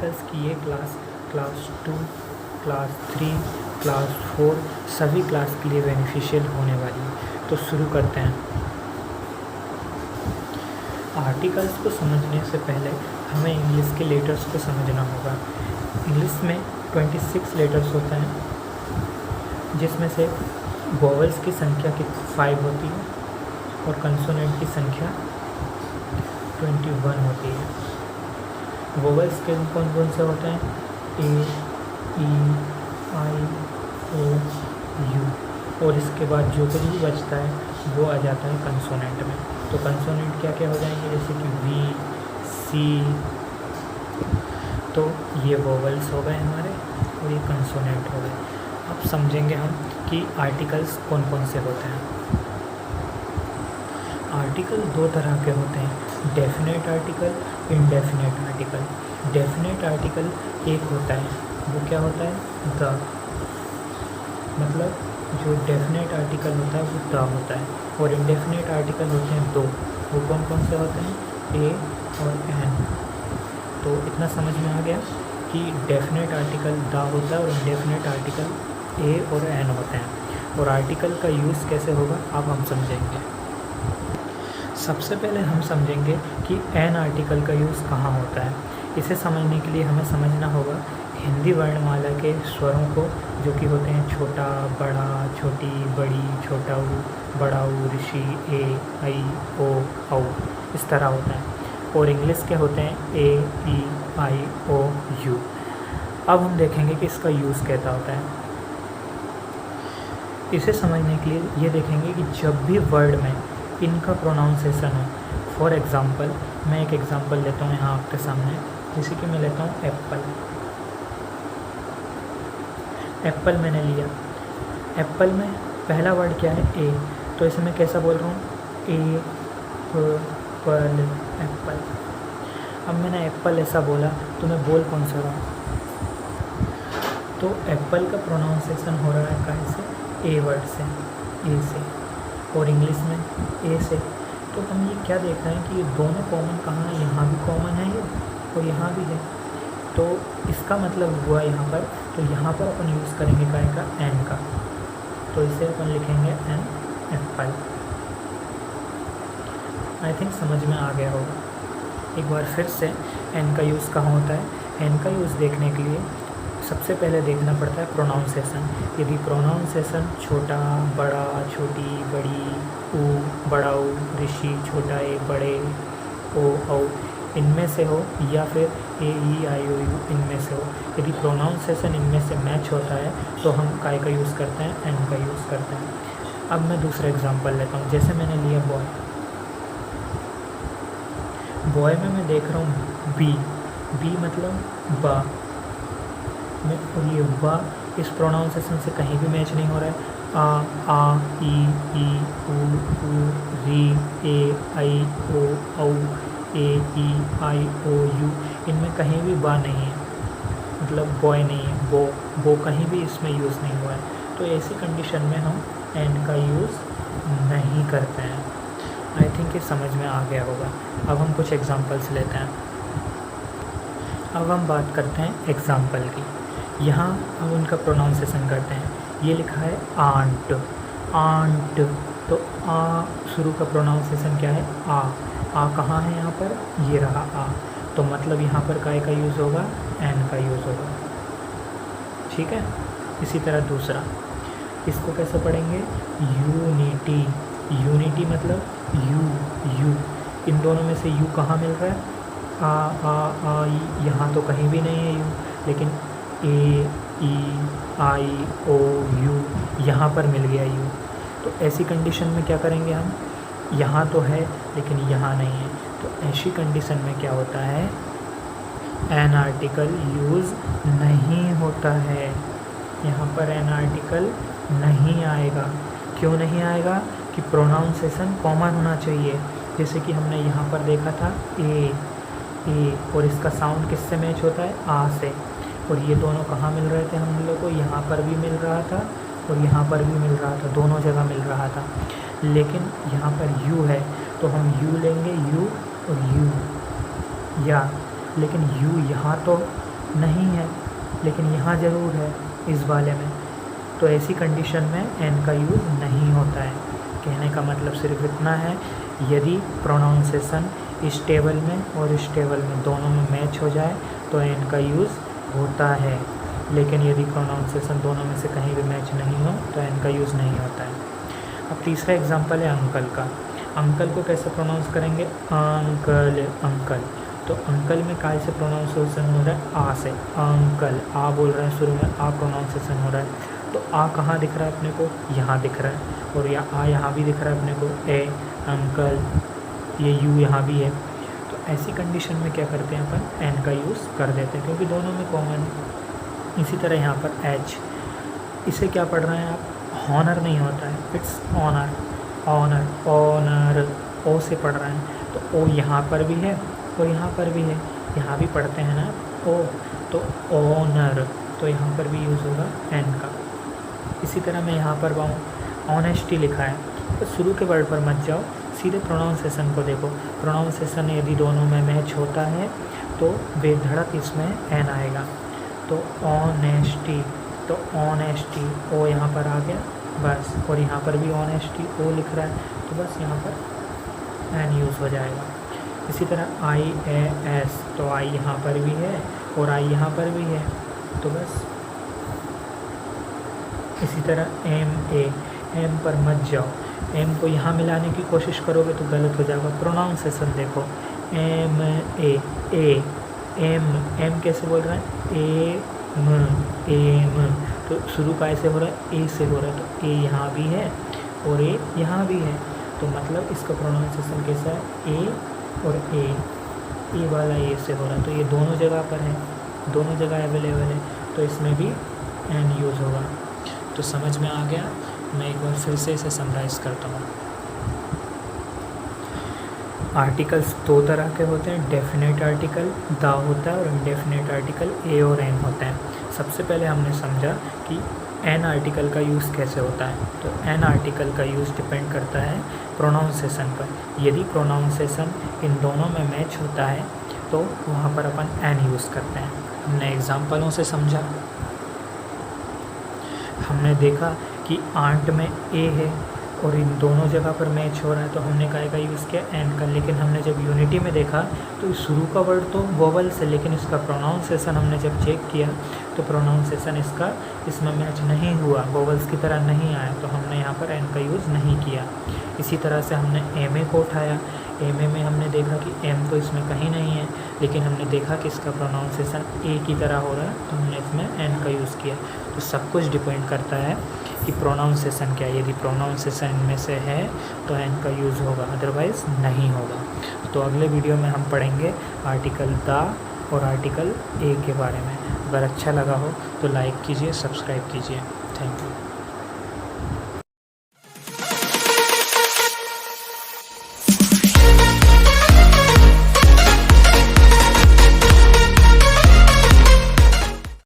Articles की ये class class 2, class 3, class 4 सभी क्लास के लिए बेनिफिशियल होने वाली है। तो शुरू करते हैं। आर्टिकल्स को समझने से पहले हमें इंग्लिश के लेटर्स को समझना होगा। इंग्लिश में 26 लेटर्स होते हैं, जिसमें से वोवेल्स की संख्या 5 होती है और कंसोनेंट की संख्या 21 होती है। वोवेल्स के कौन कौन से होते हैं? ए, ई, आई, ओ, यू, और इसके बाद जो कुछ भी बचता है वो आ जाता है कंसोनेंट में। तो कंसोनेंट क्या क्या हो जाएंगे? जैसे कि वी, सी। तो ये वोवेल्स हो गए हमारे और ये कंसोनेंट हो गए। अब समझेंगे हम कि आर्टिकल्स कौन कौन से होते हैं। आर्टिकल दो तरह के होते हैं, definite article, indefinite article. Definite article एक होता है, वो क्या होता है? द। मतलब जो डेफिनेट आर्टिकल होता है वो द होता है, और इनडेफिनेट आर्टिकल होते हैं दो। वो कौन कौन से होते हैं? ए और एन। तो इतना समझ में आ गया कि डेफिनेट आर्टिकल द होता है और इनडेफिनेट आर्टिकल ए और एन होते हैं। और आर्टिकल का यूज़ कैसे होगा अब हम समझेंगे। सबसे पहले हम समझेंगे कि एन आर्टिकल का यूज़ कहाँ होता है। इसे समझने के लिए हमें समझना होगा हिंदी वर्णमाला के स्वरों को, जो कि होते हैं छोटा, बड़ा, छोटी, बड़ी, छोटा ऊ, बड़ा ऊ, ऋषि, ए, आई, ओ, औ, इस तरह होता है। और इंग्लिश के होते हैं ए, ई, आई, ओ, यू। अब हम देखेंगे कि इसका यूज़ कैसा होता है। इसे समझने के लिए ये देखेंगे कि जब भी वर्ड में इनका प्रोनाउंसिएशन हो। फॉर एग्ज़ाम्पल, मैं एक एग्ज़ाम्पल लेता हूँ यहाँ आपके सामने, जैसे कि मैं लेता हूँ एप्पल। एप्पल मैंने लिया। एप्पल में पहला वर्ड क्या है? ए। तो इसे मैं कैसा बोल रहा हूँ? ए, पल, एप्पल। अब मैंने एप्पल ऐसा बोला तो मैं बोल कौन सा रहा हूँ? तो एप्पल का प्रोनाउंसिएशन हो रहा है कहाँ से? ए वर्ड से, ए से, और इंग्लिश में ए से। तो हम ये क्या देख रहे हैं कि ये दोनों कॉमन कहाँ है? यहाँ भी कॉमन है ये और यहाँ भी है। तो इसका मतलब हुआ यहाँ पर, तो यहाँ पर अपन यूज़ करेंगे काय का? एन का। तो इसे अपन लिखेंगे एन, एप्पल। आई थिंक समझ में आ गया होगा। एक बार फिर से एन का यूज़ कहाँ होता है? एन का यूज़ देखने के लिए सबसे पहले देखना पड़ता है प्रोनाउंसिएशन। यदि प्रोनाउंसिएशन छोटा, बड़ा, छोटी, बड़ी, ऊ, बड़ा ऊ, ऋषि, छोटा ए, बड़े, ओ, औ, इनमें से हो, या फिर ए, ई, आई, ओ, यू, इनमें से हो। यदि प्रोनाउंसिएशन इनमें से मैच होता है तो हम काय का यूज़ करते हैं? एन का यूज़ करते हैं। अब मैं दूसरा एग्जांपल लेता हूँ। जैसे मैंने लिया बॉय। बॉय में मैं देख रहा हूँ बी। बी मतलब बा। और ये बा इस प्रोनाउंसिएशन से कहीं भी मैच नहीं हो रहा है। आ, ई, ऊ, री, ए, आई, ओ, औ, ए, ई, आई, ओ, यू, इनमें कहीं भी बा नहीं है, मतलब बॉय नहीं है। बो कहीं भी इसमें यूज़ नहीं हुआ है। तो ऐसी कंडीशन में हम एंड का यूज़ नहीं करते हैं। आई थिंक ये समझ में आ गया होगा। अब हम कुछ एग्जांपल्स लेते हैं। अब हम बात करते हैं एग्जांपल की। यहाँ हम उनका प्रोनाउंसिएशन करते हैं। ये लिखा है आंट, आंट। तो आ शुरू का प्रोनाउंसिएशन क्या है? आ। आ कहाँ है यहाँ पर? ये रहा आ। तो मतलब यहाँ पर काय का यूज़ होगा? एन का यूज़ होगा। ठीक है। इसी तरह दूसरा, इसको कैसे पढ़ेंगे? यूनिटी। यूनिटी मतलब यू। इन दोनों में से यू कहाँ मिल रहा है? आ, यहाँ तो कहीं भी नहीं है यू, लेकिन ए, ई, आई, ओ, यू, यहाँ पर मिल गया यू। तो ऐसी कंडीशन में क्या करेंगे हम? यहाँ तो है लेकिन यहाँ नहीं है। तो ऐसी कंडीशन में क्या होता है? एन आर्टिकल यूज़ नहीं होता है। यहाँ पर एन आर्टिकल नहीं आएगा। क्यों नहीं आएगा? कि प्रोनाउंसिएशन कॉमन होना चाहिए। जैसे कि हमने यहाँ पर देखा था ए, और इसका साउंड किससे मैच होता है? आ से। और ये दोनों कहाँ मिल रहे थे हम लोग को? यहाँ पर भी मिल रहा था और यहाँ पर भी मिल रहा था, दोनों जगह मिल रहा था। लेकिन यहाँ पर यू है तो हम यू लेंगे, यू और यू, या लेकिन यू यहाँ तो नहीं है, लेकिन यहाँ ज़रूर है इस वाले में, तो ऐसी कंडीशन में एन का यूज़ नहीं होता है। कहने का मतलब सिर्फ इतना है, यदि प्रोनाउंसिएशन इस टेबल में और इस टेबल में दोनों में मैच हो जाए तो एन का यूज़ होता है, लेकिन यदि प्रोनाउंसिएशन दोनों में से कहीं भी मैच नहीं हो तो एन का यूज़ नहीं होता है। अब तीसरा एग्जांपल है अंकल का। अंकल को कैसे प्रोनाउंस करेंगे? Uncle, uncle. तो अंकल में काय से प्रोनाउंसिएशन हो रहा है? आ से। अंकल, आ बोल रहे हैं शुरू में, आ प्रोनाउंसिएशन हो रहा है। तो आ कहाँ दिख रहा है अपने को? यहाँ दिख रहा है, और या आ यहाँ भी दिख रहा है अपने को, ए अंकल, ये यू यहाँ भी है। तो ऐसी कंडीशन में क्या करते हैं अपन? एन का यूज़ कर देते हैं, क्योंकि दोनों में कॉमन है। इसी तरह यहाँ पर एच, इसे क्या पढ़ रहे हैं आप? हॉनर नहीं होता है, इट्स ऑनर, ऑनर, ऑनर, ओ से पढ़ रहे हैं। तो ओ यहाँ पर भी है और यहाँ पर भी है, यहाँ भी पढ़ते हैं ना ओ, तो ऑनर, तो यहाँ पर भी यूज़ होगा एन का। इसी तरह मैं यहाँ पर पाऊँ ऑनेस्टी लिखा है, तो शुरू के वर्ड पर मत जाओ, सीधे प्रोनाउंसिएशन को देखो। प्रोनाउंसिएशन यदि दोनों में मैच होता है तो बेधड़क इसमें एन आएगा। तो ऑनेस्टी, तो ऑनेस्टी, ओ यहाँ पर आ गया बस, और यहाँ पर भी ऑनेस्टी ओ लिख रहा है, तो बस यहाँ पर एन यूज़ हो जाएगा। इसी तरह आई ए एस, तो आई यहाँ पर भी है और आई यहाँ पर भी है, तो बस। इसी तरह एम ए, एम पर मत जाओ, एम को यहाँ मिलाने की कोशिश करोगे तो गलत हो जाएगा। प्रोनाउंसिएशन देखो, M A, A, M, M कैसे बोल रहे हैं? एम, तो शुरू का ऐसे हो रहा है? ए से हो रहा है, तो ए यहाँ भी है और ए यहाँ भी है, तो मतलब इसका प्रोनाउंसिएशन कैसा है? ए और ए वाला ए से हो रहा है, तो ये दोनों जगह पर है, दोनों जगह अवेलेबल है, तो इसमें भी एन यूज़ होगा। तो समझ में आ गया? मैं एक बार फिर से इसे समराइज़ करता हूँ। आर्टिकल्स दो तरह के होते हैं, डेफिनेट आर्टिकल द होता है और इनडेफिनेट आर्टिकल ए और एन होते हैं। सबसे पहले हमने समझा कि एन आर्टिकल का यूज़ कैसे होता है। तो एन आर्टिकल का यूज़ डिपेंड करता है प्रोनाउंसिएशन पर। यदि प्रोनाउंसिएशन इन दोनों में मैच होता है तो वहाँ पर अपन एन यूज़ करते हैं। हमने एग्जाम्पलों से समझा, हमने देखा कि आंट में ए है और इन दोनों जगह पर मैच हो रहा है, तो हमने काय का यूज़ किया? एन का। लेकिन हमने जब यूनिटी में देखा तो शुरू का वर्ड तो वोवल से, लेकिन इसका प्रोनाउंसिएशन हमने जब चेक किया तो प्रोनाउंसिएशन इसका इसमें मैच नहीं हुआ, वोवल्स की तरह नहीं आया, तो हमने यहाँ पर एन का यूज़ नहीं किया। इसी तरह से हमने एम ए को उठाया, एम ए में हमने देखा कि एम तो इसमें कहीं नहीं है, लेकिन हमने देखा कि इसका प्रोनाउंसिएशन ए की तरह हो रहा है, तो हमने इसमें एन का यूज़ किया। तो सब कुछ डिपेंड करता है कि प्रोनाउंसिएशन क्या है। यदि प्रोनाउंसिएशन में से है तो एन का यूज़ होगा, अदरवाइज़ नहीं होगा। तो अगले वीडियो में हम पढ़ेंगे आर्टिकल द और आर्टिकल ए के बारे में। अगर अच्छा लगा हो तो लाइक कीजिए, सब्सक्राइब कीजिए। Thank you.